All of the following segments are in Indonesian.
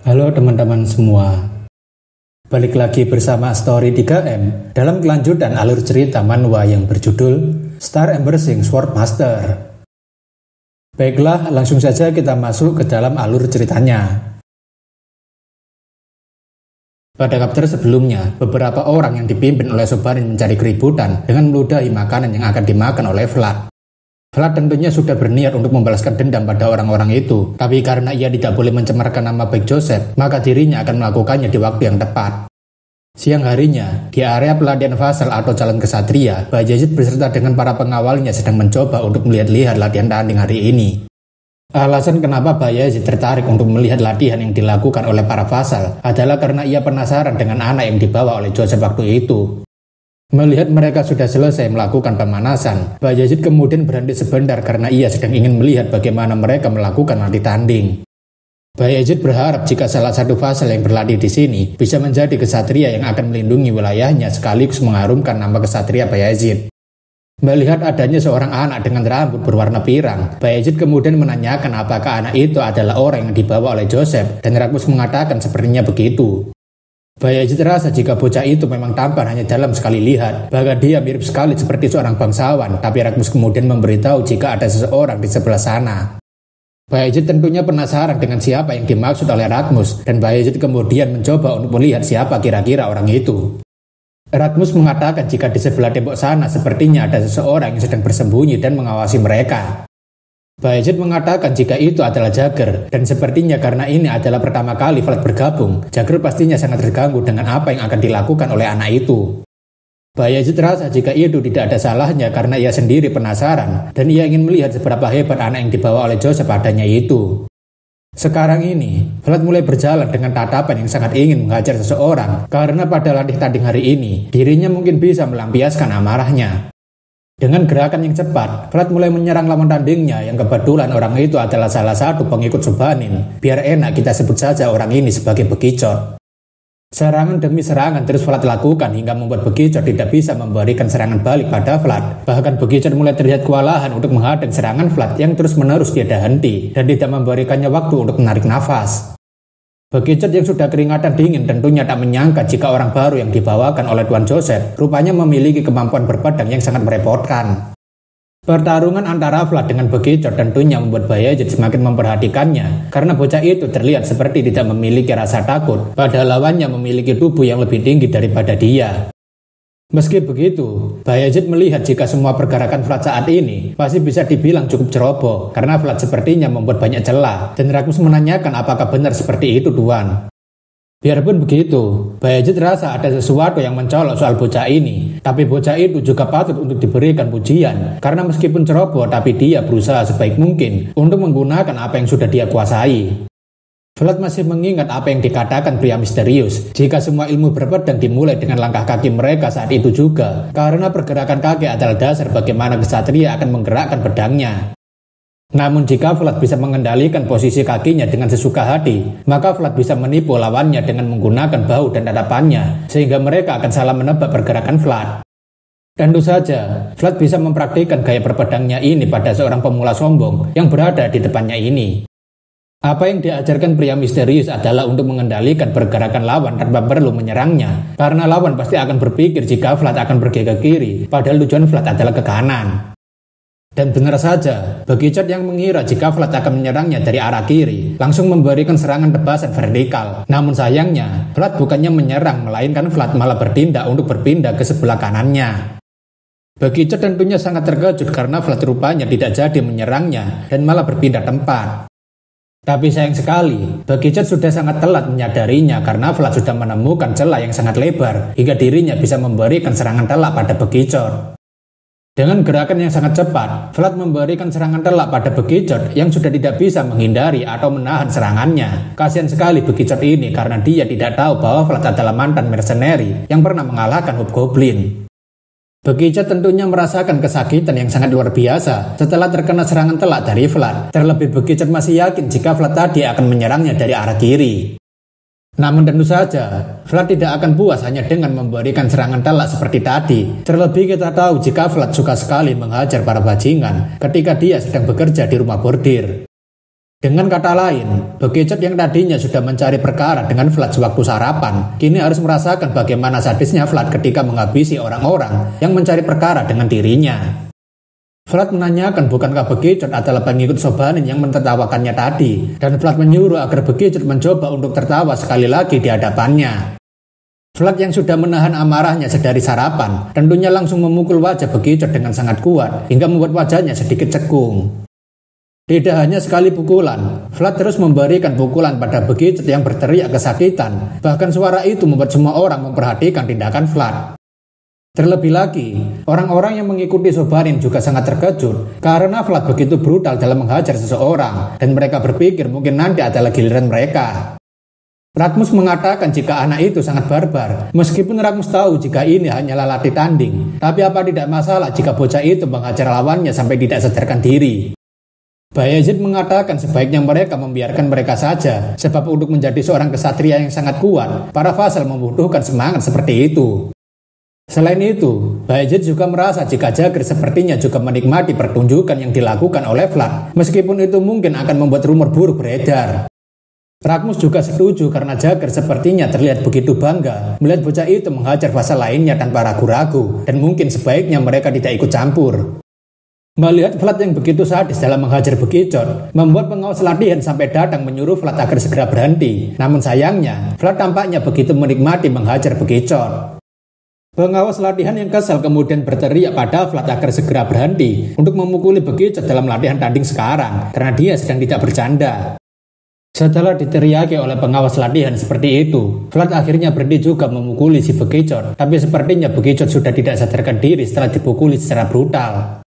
Halo teman-teman semua, balik lagi bersama Story 3M dalam kelanjutan alur cerita manhwa yang berjudul Star Embracing Swordmaster. Baiklah, langsung saja kita masuk ke dalam alur ceritanya. Pada chapter sebelumnya, beberapa orang yang dipimpin oleh Sobanin mencari keributan dengan meludahi makanan yang akan dimakan oleh Vlad. Vlad tentunya sudah berniat untuk membalaskan dendam pada orang-orang itu, tapi karena ia tidak boleh mencemarkan nama baik Joseph, maka dirinya akan melakukannya di waktu yang tepat. Siang harinya, di area pelatihan Vasal atau calon kesatria, Bayezid beserta dengan para pengawalnya sedang mencoba untuk melihat-lihat latihan tanding hari ini. Alasan kenapa Bayezid tertarik untuk melihat latihan yang dilakukan oleh para Vasal adalah karena ia penasaran dengan anak yang dibawa oleh Joseph waktu itu. Melihat mereka sudah selesai melakukan pemanasan, Bayezid kemudian berhenti sebentar karena ia sedang ingin melihat bagaimana mereka melakukan latih tanding. Bayezid berharap jika salah satu Vasal yang berlatih di sini bisa menjadi kesatria yang akan melindungi wilayahnya sekaligus mengharumkan nama kesatria Bayezid. Melihat adanya seorang anak dengan rambut berwarna pirang, Bayezid kemudian menanyakan apakah anak itu adalah orang yang dibawa oleh Joseph, dan Rakus mengatakan sepertinya begitu. Bayezid terasa jika bocah itu memang tampan hanya dalam sekali lihat, bahkan dia mirip sekali seperti seorang bangsawan, tapi Rakus kemudian memberitahu jika ada seseorang di sebelah sana. Bayezid tentunya penasaran dengan siapa yang dimaksud oleh Rakus, dan Bayezid kemudian mencoba untuk melihat siapa kira-kira orang itu. Rakus mengatakan jika di sebelah tembok sana sepertinya ada seseorang yang sedang bersembunyi dan mengawasi mereka. Bayezid mengatakan jika itu adalah Jagger, dan sepertinya karena ini adalah pertama kali Vlad bergabung, Jagger pastinya sangat terganggu dengan apa yang akan dilakukan oleh anak itu. Bayezid terasa jika itu tidak ada salahnya karena ia sendiri penasaran, dan ia ingin melihat seberapa hebat anak yang dibawa oleh Joseph padanya itu. Sekarang ini, Vlad mulai berjalan dengan tatapan yang sangat ingin menghajar seseorang, karena pada latih tanding hari ini, dirinya mungkin bisa melampiaskan amarahnya. Dengan gerakan yang cepat, Vlad mulai menyerang lawan tandingnya yang kebetulan orang itu adalah salah satu pengikut Sobanin. Biar enak kita sebut saja orang ini sebagai Bekicot. Serangan demi serangan terus Vlad lakukan hingga membuat Bekicot tidak bisa memberikan serangan balik pada Vlad. Bahkan Bekicot mulai terlihat kewalahan untuk menghadang serangan Vlad yang terus-menerus tiada henti dan tidak memberikannya waktu untuk menarik nafas. Bekicot yang sudah keringatan dingin tentunya tak menyangka jika orang baru yang dibawakan oleh Tuan Joseph rupanya memiliki kemampuan berpedang yang sangat merepotkan. Pertarungan antara Vlad dengan Bekicot tentunya membuat Bayezid semakin memperhatikannya karena bocah itu terlihat seperti tidak memiliki rasa takut, padahal lawannya memiliki tubuh yang lebih tinggi daripada dia. Meski begitu, Bayezid melihat jika semua pergerakan Vlad saat ini masih bisa dibilang cukup ceroboh karena Vlad sepertinya membuat banyak celah, dan Rakus menanyakan apakah benar seperti itu Tuan. Biarpun begitu, Bayezid rasa ada sesuatu yang mencolok soal bocah ini, tapi bocah itu juga patut untuk diberikan pujian karena meskipun ceroboh tapi dia berusaha sebaik mungkin untuk menggunakan apa yang sudah dia kuasai. Vlad masih mengingat apa yang dikatakan pria misterius, jika semua ilmu berpedang dimulai dengan langkah kaki mereka saat itu juga, karena pergerakan kaki adalah dasar bagaimana kesatria akan menggerakkan pedangnya. Namun jika Vlad bisa mengendalikan posisi kakinya dengan sesuka hati, maka Vlad bisa menipu lawannya dengan menggunakan bahu dan tatapannya, sehingga mereka akan salah menebak pergerakan Vlad. Tentu saja, Vlad bisa mempraktikkan gaya berpedangnya ini pada seorang pemula sombong yang berada di depannya ini. Apa yang diajarkan pria misterius adalah untuk mengendalikan pergerakan lawan tanpa perlu menyerangnya, karena lawan pasti akan berpikir jika Vlad akan pergi ke kiri, padahal tujuan Vlad adalah ke kanan. Dan benar saja, Bekicot yang mengira jika Vlad akan menyerangnya dari arah kiri, langsung memberikan serangan tebasan vertikal. Namun sayangnya, Vlad bukannya menyerang, melainkan Vlad malah bertindak untuk berpindah ke sebelah kanannya. Bekicot tentunya sangat terkejut karena Vlad rupanya tidak jadi menyerangnya dan malah berpindah tempat. Tapi sayang sekali, Bekicot sudah sangat telat menyadarinya karena Vlad sudah menemukan celah yang sangat lebar hingga dirinya bisa memberikan serangan telak pada Bekicot. Dengan gerakan yang sangat cepat, Vlad memberikan serangan telak pada Bekicot yang sudah tidak bisa menghindari atau menahan serangannya. Kasihan sekali Bekicot ini karena dia tidak tahu bahwa Vlad adalah mantan mercenary yang pernah mengalahkan Hobgoblin. Bekicot tentunya merasakan kesakitan yang sangat luar biasa setelah terkena serangan telak dari Vlad. Terlebih Bekicot masih yakin jika Vlad tadi akan menyerangnya dari arah kiri. Namun tentu saja, Vlad tidak akan puas hanya dengan memberikan serangan telak seperti tadi. Terlebih kita tahu jika Vlad suka sekali menghajar para bajingan ketika dia sedang bekerja di rumah bordir. Dengan kata lain, Bekicot yang tadinya sudah mencari perkara dengan Vlad sewaktu sarapan, kini harus merasakan bagaimana sadisnya Vlad ketika menghabisi orang-orang yang mencari perkara dengan dirinya. Vlad menanyakan bukankah Bekicot adalah pengikut Sobanin yang mentertawakannya tadi, dan Vlad menyuruh agar Bekicot mencoba untuk tertawa sekali lagi di hadapannya. Vlad yang sudah menahan amarahnya sedari sarapan, tentunya langsung memukul wajah Bekicot dengan sangat kuat, hingga membuat wajahnya sedikit cekung. Tidak hanya sekali pukulan, Vlad terus memberikan pukulan pada Bekicot yang berteriak kesakitan. Bahkan suara itu membuat semua orang memperhatikan tindakan Vlad. Terlebih lagi, orang-orang yang mengikuti Sobanin juga sangat terkejut karena Vlad begitu brutal dalam menghajar seseorang dan mereka berpikir mungkin nanti adalah giliran mereka. Ragmus mengatakan jika anak itu sangat barbar, meskipun Ragmus tahu jika ini hanyalah latih tanding, tapi apa tidak masalah jika bocah itu menghajar lawannya sampai tidak sadarkan diri. Bayezid mengatakan sebaiknya mereka membiarkan mereka saja, sebab untuk menjadi seorang kesatria yang sangat kuat, para vassal membutuhkan semangat seperti itu. Selain itu, Bayezid juga merasa jika Jagir sepertinya juga menikmati pertunjukan yang dilakukan oleh Vlad, meskipun itu mungkin akan membuat rumor buruk beredar. Ragmus juga setuju karena Jagir sepertinya terlihat begitu bangga melihat bocah itu menghajar vassal lainnya tanpa ragu-ragu, dan mungkin sebaiknya mereka tidak ikut campur. Melihat Vlad yang begitu sadis dalam menghajar Bekicot, membuat pengawas latihan sampai datang menyuruh Vlad agar segera berhenti. Namun sayangnya, Vlad tampaknya begitu menikmati menghajar Bekicot. Pengawas latihan yang kesal kemudian berteriak pada Vlad agar segera berhenti untuk memukuli Bekicot dalam latihan tanding sekarang, karena dia sedang tidak bercanda. Setelah diteriaki oleh pengawas latihan seperti itu, Vlad akhirnya berhenti juga memukuli si Bekicot, tapi sepertinya Bekicot sudah tidak sadarkan diri setelah dipukuli secara brutal.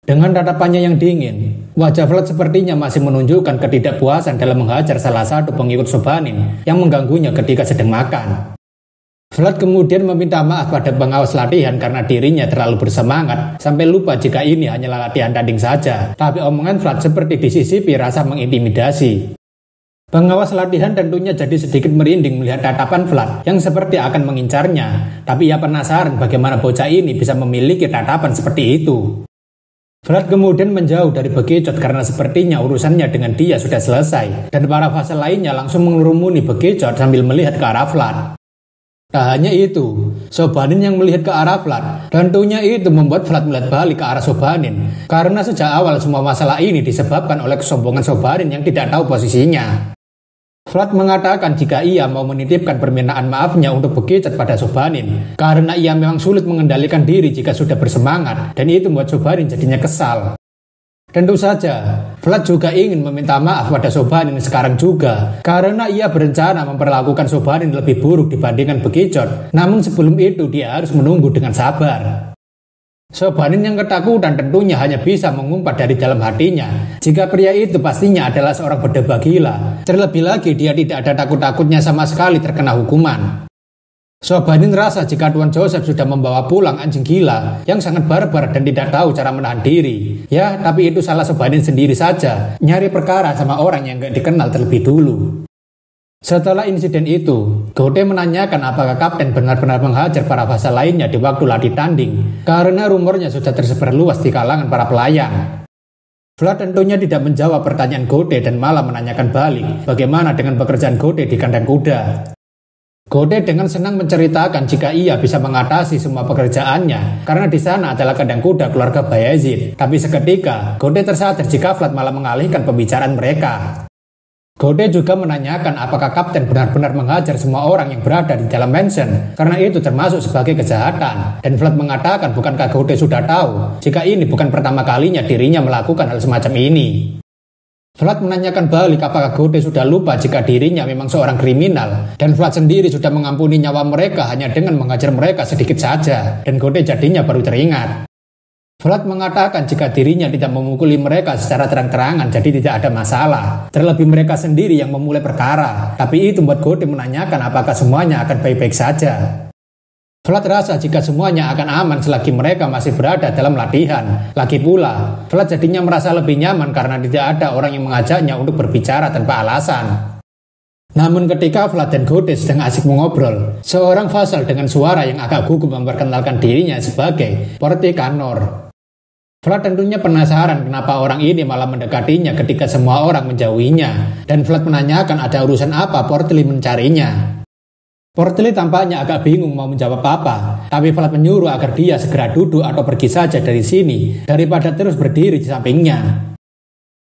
Dengan tatapannya yang dingin, wajah Vlad sepertinya masih menunjukkan ketidakpuasan dalam menghajar salah satu pengikut Sobanin yang mengganggunya ketika sedang makan. Vlad kemudian meminta maaf pada pengawas latihan karena dirinya terlalu bersemangat sampai lupa jika ini hanyalah latihan tanding saja, tapi omongan Vlad seperti disisipi rasa mengintimidasi. Pengawas latihan tentunya jadi sedikit merinding melihat tatapan Vlad yang seperti akan mengincarnya, tapi ia penasaran bagaimana bocah ini bisa memiliki tatapan seperti itu. Vlad kemudian menjauh dari Bekicot karena sepertinya urusannya dengan dia sudah selesai, dan para vassal lainnya langsung mengerumuni Bekicot sambil melihat ke arah Vlad. Tak hanya itu, Sobanin yang melihat ke arah Vlad, tentunya itu membuat Vlad melihat balik ke arah Sobanin, karena sejak awal semua masalah ini disebabkan oleh kesombongan Sobanin yang tidak tahu posisinya. Vlad mengatakan jika ia mau menitipkan permintaan maafnya untuk Bekicot pada Sobanin, karena ia memang sulit mengendalikan diri jika sudah bersemangat, dan itu membuat Sobanin jadinya kesal. Tentu saja, Vlad juga ingin meminta maaf pada Sobanin sekarang juga, karena ia berencana memperlakukan Sobanin lebih buruk dibandingkan Bekicot, namun sebelum itu dia harus menunggu dengan sabar. Sobanin yang ketakutan tentunya hanya bisa mengumpat dari dalam hatinya jika pria itu pastinya adalah seorang berdebah gila. Terlebih lagi dia tidak ada takut-takutnya sama sekali terkena hukuman. Sobanin rasa jika Tuan Joseph sudah membawa pulang anjing gila yang sangat barbar dan tidak tahu cara menahan diri. Ya, tapi itu salah Sobanin sendiri saja, nyari perkara sama orang yang gak dikenal terlebih dulu. Setelah insiden itu, Gode menanyakan apakah kapten benar-benar menghajar para vassal lainnya di waktu latih tanding, karena rumornya sudah tersebar luas di kalangan para pelayan. Vlad tentunya tidak menjawab pertanyaan Gode dan malah menanyakan balik bagaimana dengan pekerjaan Gode di kandang kuda. Gode dengan senang menceritakan jika ia bisa mengatasi semua pekerjaannya karena di sana adalah kandang kuda keluarga Bayezid. Tapi seketika, Gode tersadar jika Vlad malah mengalihkan pembicaraan mereka. Gode juga menanyakan apakah kapten benar-benar menghajar semua orang yang berada di dalam mansion, karena itu termasuk sebagai kejahatan. Dan Vlad mengatakan bukankah Gode sudah tahu jika ini bukan pertama kalinya dirinya melakukan hal semacam ini. Vlad menanyakan balik apakah Gode sudah lupa jika dirinya memang seorang kriminal, dan Vlad sendiri sudah mengampuni nyawa mereka hanya dengan menghajar mereka sedikit saja, dan Gode jadinya baru teringat. Vlad mengatakan jika dirinya tidak memukuli mereka secara terang-terangan jadi tidak ada masalah. Terlebih mereka sendiri yang memulai perkara. Tapi itu membuat Gode menanyakan apakah semuanya akan baik-baik saja. Vlad rasa jika semuanya akan aman selagi mereka masih berada dalam latihan. Lagi pula, Vlad jadinya merasa lebih nyaman karena tidak ada orang yang mengajaknya untuk berbicara tanpa alasan. Namun ketika Vlad dan Gode sedang asik mengobrol, seorang vassal dengan suara yang agak gugup memperkenalkan dirinya sebagai Porte Canor. Vlad tentunya penasaran kenapa orang ini malah mendekatinya ketika semua orang menjauhinya, dan Vlad menanyakan ada urusan apa Portly mencarinya. Portly tampaknya agak bingung mau menjawab apa, tapi Vlad menyuruh agar dia segera duduk atau pergi saja dari sini daripada terus berdiri di sampingnya.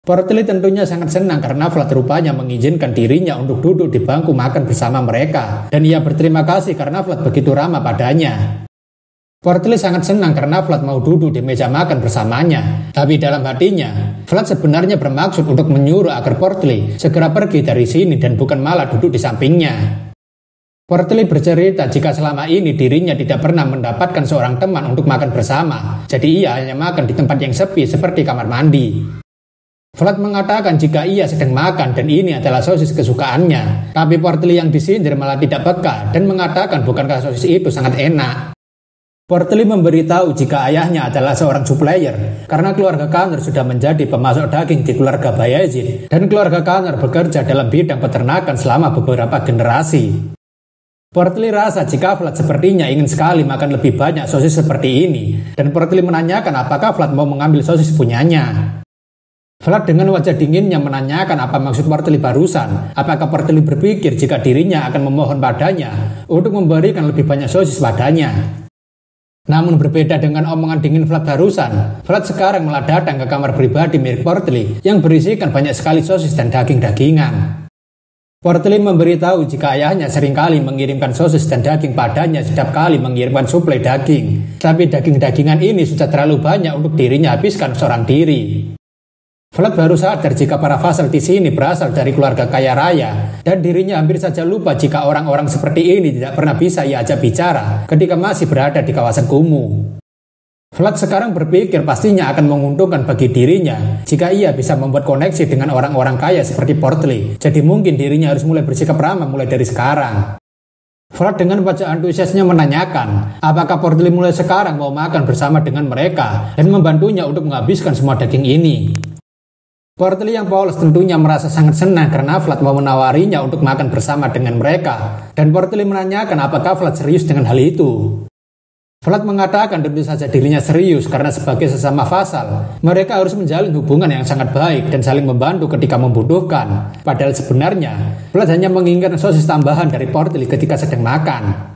Portly tentunya sangat senang karena Vlad rupanya mengizinkan dirinya untuk duduk di bangku makan bersama mereka, dan ia berterima kasih karena Vlad begitu ramah padanya. Portly sangat senang karena Vlad mau duduk di meja makan bersamanya, tapi dalam hatinya, Vlad sebenarnya bermaksud untuk menyuruh agar Portly segera pergi dari sini dan bukan malah duduk di sampingnya. Portly bercerita jika selama ini dirinya tidak pernah mendapatkan seorang teman untuk makan bersama, jadi ia hanya makan di tempat yang sepi seperti kamar mandi. Vlad mengatakan jika ia sedang makan dan ini adalah sosis kesukaannya, tapi Portly yang disindir malah tidak peka dan mengatakan bukankah sosis itu sangat enak. Portly memberitahu jika ayahnya adalah seorang supplier karena keluarga Connor sudah menjadi pemasok daging di keluarga Bayezid dan keluarga Connor bekerja dalam bidang peternakan selama beberapa generasi. Portly rasa jika Vlad sepertinya ingin sekali makan lebih banyak sosis seperti ini, dan Portly menanyakan apakah Vlad mau mengambil sosis punyanya. Vlad dengan wajah dinginnya menanyakan apa maksud Portly barusan. Apakah Portly berpikir jika dirinya akan memohon padanya untuk memberikan lebih banyak sosis padanya. Namun berbeda dengan omongan dingin Vlad barusan, Vlad sekarang malah datang ke kamar pribadi milik Portly yang berisikan banyak sekali sosis dan daging-dagingan. Portly memberitahu jika ayahnya seringkali mengirimkan sosis dan daging padanya setiap kali mengirimkan suplai daging. Tapi daging-dagingan ini sudah terlalu banyak untuk dirinya habiskan seorang diri. Vlad baru sadar jika para vassal di sini berasal dari keluarga kaya raya, dan dirinya hampir saja lupa jika orang-orang seperti ini tidak pernah bisa ia ajak bicara ketika masih berada di kawasan kumuh. Vlad sekarang berpikir pastinya akan menguntungkan bagi dirinya jika ia bisa membuat koneksi dengan orang-orang kaya seperti Portly, jadi mungkin dirinya harus mulai bersikap ramah mulai dari sekarang. Vlad dengan wajah antusiasnya menanyakan apakah Portly mulai sekarang mau makan bersama dengan mereka dan membantunya untuk menghabiskan semua daging ini. Portly yang polos tentunya merasa sangat senang karena Vlad mau menawarinya untuk makan bersama dengan mereka, dan Portly menanyakan apakah Vlad serius dengan hal itu. Vlad mengatakan tentu saja dirinya serius karena sebagai sesama vassal, mereka harus menjalin hubungan yang sangat baik dan saling membantu ketika membutuhkan. Padahal sebenarnya, Vlad hanya menginginkan sosis tambahan dari Portly ketika sedang makan.